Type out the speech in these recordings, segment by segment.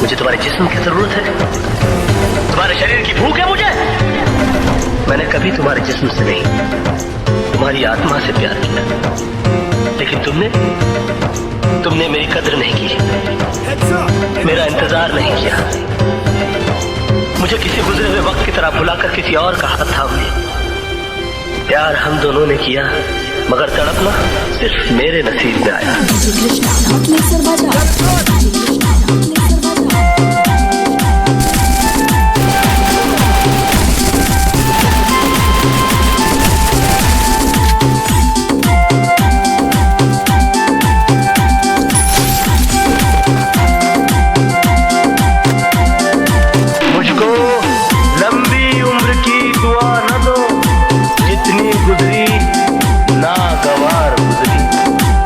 मुझे तुम्हारे जिस्म की जरूरत है, तुम्हारे शरीर की भूख है मुझे। मैंने कभी तुम्हारे जिस्म से नहीं, तुम्हारी आत्मा से प्यार किया, लेकिन तुमने मेरी कदर नहीं की, मेरा इंतजार नहीं किया। मुझे किसी गुजरे हुए वक्त की तरह भुलाकर किसी और का हाथ थाम लिया। प्यार हम दोनों ने किया, मगर तड़पना सिर्फ मेरे नसीब में आया। मुझको लंबी उम्र की दुआ न दो, जितनी गुजरी नागवार गुजरी।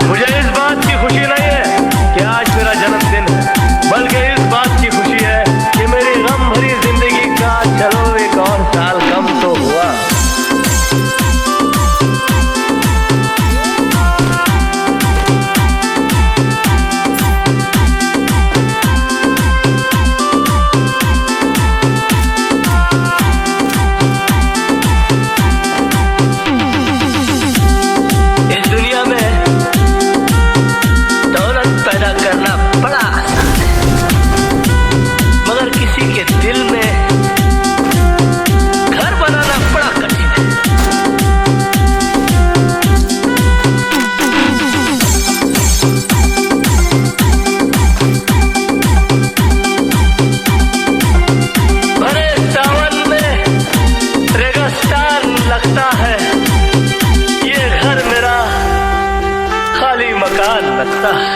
मुझे इस बात की खुशी नहीं है कि आज मेरा जन्मदिन है, बल्कि इस बात की खुशी है कि मेरी गम भरी जिंदगी का चलो एक और साल कम तो हुआ। लगता है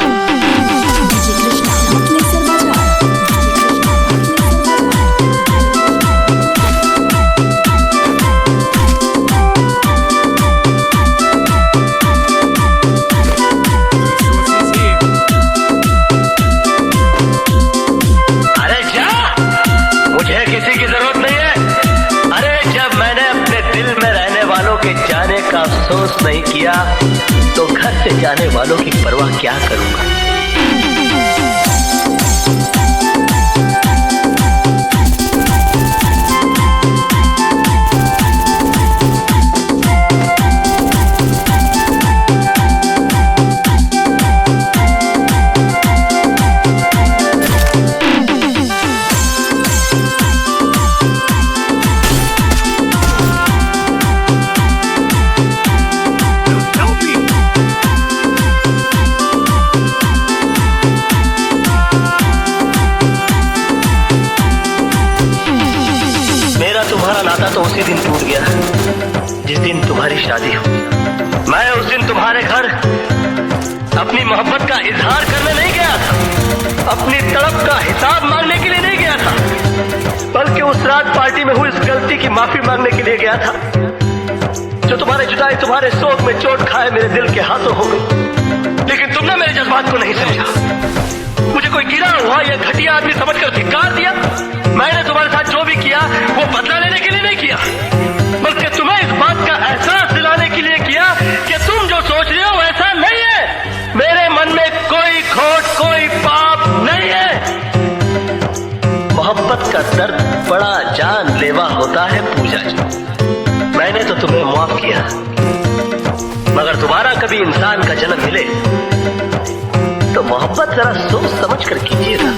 अरे जा, मुझे किसी की जरूरत नहीं है। अरे जब मैंने अपने दिल में रहने वालों के जाने का अफसोस नहीं किया तो घर से जाने वालों की परवाह क्या करूंगा। तुम्हारा नाता तो उसी दिन टूट गया जिस दिन तुम्हारी शादी हो। मैं उस दिन तुम्हारे घर अपनी मोहब्बत का इजहार करने नहीं गया था, अपनी तड़प का हिसाब मांगने के लिए नहीं गया था, बल्कि उस रात पार्टी में हुई इस गलती की माफी मांगने के लिए गया था जो तुम्हारे जुदाई, तुम्हारे शोक में चोट खाए मेरे दिल के हाथों हो गई। लेकिन तुमने मेरे जज्बात को नहीं समझा, मुझे कोई गिरा हुआ या घटिया आदमी समझकर धिक्कार दिया। मैंने तुम्हारे साथ जो भी किया वो बदला लेने के लिए नहीं किया, बल्कि तुम्हें इस बात का एहसास दिलाने के लिए किया कि तुम जो सोच रहे हो वैसा नहीं है। मेरे मन में कोई खोट, कोई पाप नहीं है। मोहब्बत का दर्द बड़ा जानलेवा होता है पूजा जी। मैंने तो तुम्हें माफ किया, मगर दोबारा कभी इंसान का जन्म मिले तो मोहब्बत जरा सोच समझ कर कीजिएगा।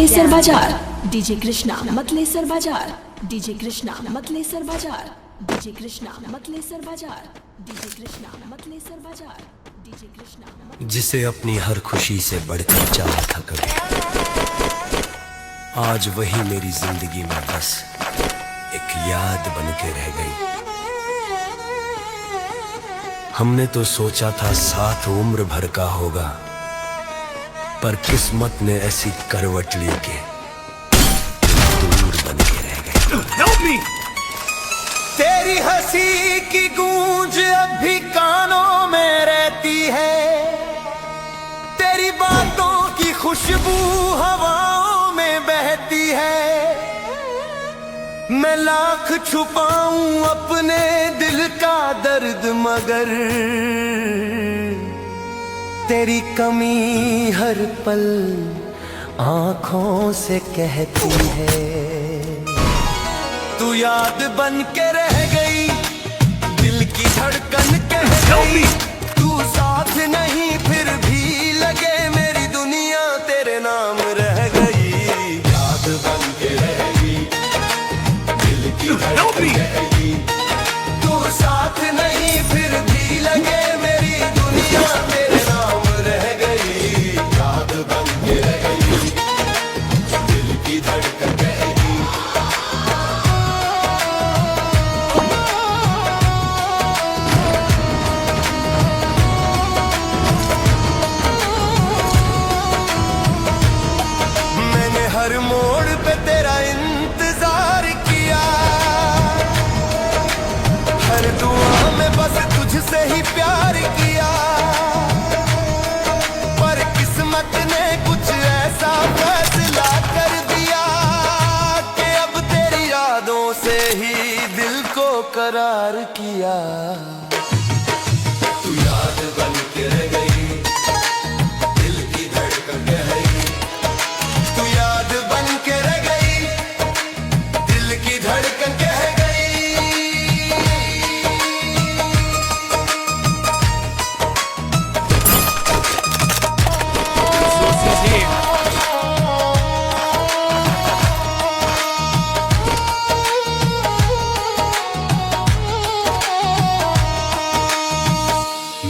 मतलेसर बाजार डीजे कृष्णा मतलेसर बाजार डीजे कृष्णा मतलेसर बाजार डीजे कृष्णा मतलेसर बाजार डीजे कृष्णा मतलेसर बाजार डीजे कृष्णा। जिसे अपनी हर खुशी से बढ़कर चाहा था कभी, आज वही मेरी जिंदगी में बस एक याद बन के रह गई। हमने तो सोचा था साथ उम्र भर का होगा, पर किस्मत ने ऐसी करवट ली के दूर बन के रह गई। Help me! तेरी हंसी की गूंज अब भी कानों में रहती है, तेरी बातों की खुशबू हवाओं में बहती है। मैं लाख छुपाऊं अपने दिल का दर्द, मगर तेरी कमी हर पल आंखों से कहती है। तू याद बन के रह गई, दिल की धड़कन कह गई। तू साथ नहीं फिर भी लगे मेरी दुनिया तेरे नाम रह गई। याद बन के रह गई, दिल की धड़कन कह गई। तू साथ नहीं फिर भी लगे मेरी दुनिया तेरे नाम रह गई। याद बन के रह गई, दिल की धड़कन कह गई। हर मोड़ पे तेरा इंतजार किया, हर दुआ में बस तुझसे ही प्यार किया। पर किस्मत ने कुछ ऐसा फैसला कर दिया कि अब तेरी यादों से ही दिल को करार किया। तू याद बन के रह गई, दिल की धड़कन कह गई। तू याद बन के रह गई, दिल की धड़कन कह गई।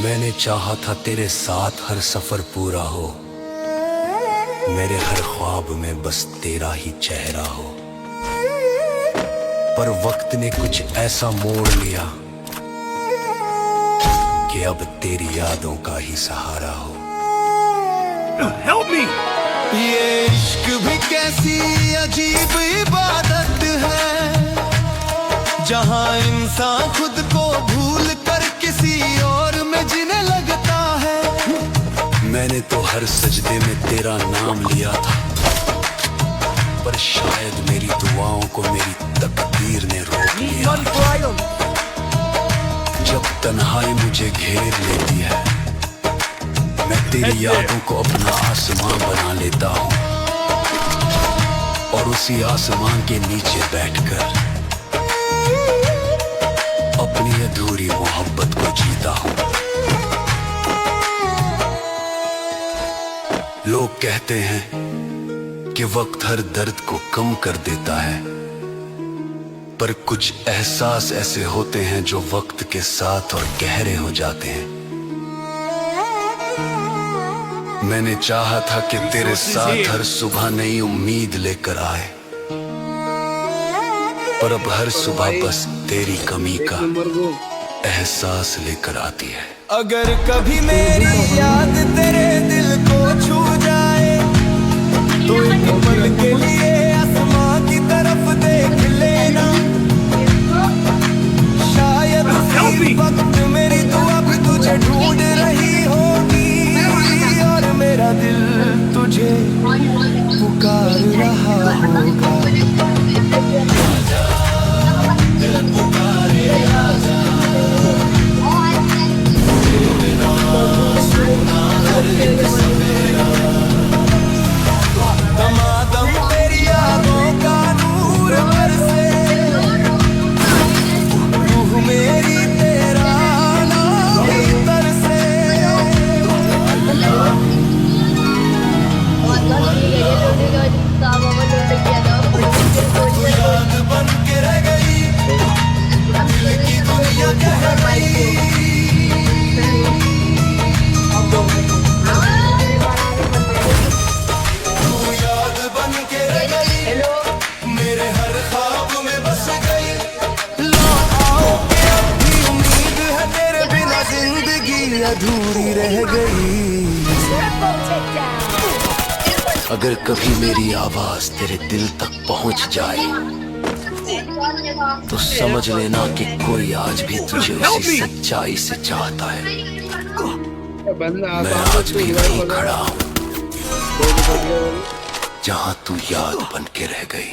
मैंने चाहा था तेरे साथ हर सफर पूरा हो, मेरे हर ख्वाब में बस तेरा ही चेहरा हो। पर वक्त ने कुछ ऐसा मोड़ लिया कि अब तेरी यादों का ही सहारा हो। Help me! ये इश्क भी कैसी अजीब इबादत है, जहां इंसान खुद को भूल कर किसी और में जीने लगता है। मैंने तो हर सजदे में तेरा नाम लिया था, पर शायद मेरी दुआओं को मेरी तकदीर ने रोक लिया। जब तन्हाई मुझे घेर लेती है, मैं तेरी यादों को अपना आसमां बना लेता हूँ, और उसी आसमां के नीचे बैठकर अपनी अधूरी मोहब्बत को जीता हूँ। लोग कहते हैं कि वक्त हर दर्द को कम कर देता है, पर कुछ एहसास ऐसे होते हैं जो वक्त के साथ और गहरे हो जाते हैं। मैंने चाहा था कि तेरे साथ हर सुबह नई उम्मीद लेकर आए, पर अब हर सुबह बस तेरी कमी का एहसास लेकर आती है। अगर कभी मेरी याद तेरे दिल को छू जाए, तो एक पल के लिए आसमां की तरफ देख लेना। शायद उसी वक्त मेरी दुआ भी तुझे ढूंढ रही होगी, और मेरा दिल तुझे पुकार रहा होगा। दिल पुकारे आजा, दमादम तेरी यादों का नूर बरसे, रूह मेरी तेरा तू याद बन के रह गई, मेरे हर ख्वाब में बस गई। लौट आओ के अब भी उम्मीद है, तेरे बिना जिंदगी अधूरी रह गई। अगर कभी मेरी आवाज तेरे दिल तक पहुंच जाए तो समझ लेना कि कोई आज भी तुझे उसी सच्चाई से चाहता है। मैं आज भी वहीं खड़ा हूं जहां तू याद बन के रह गई।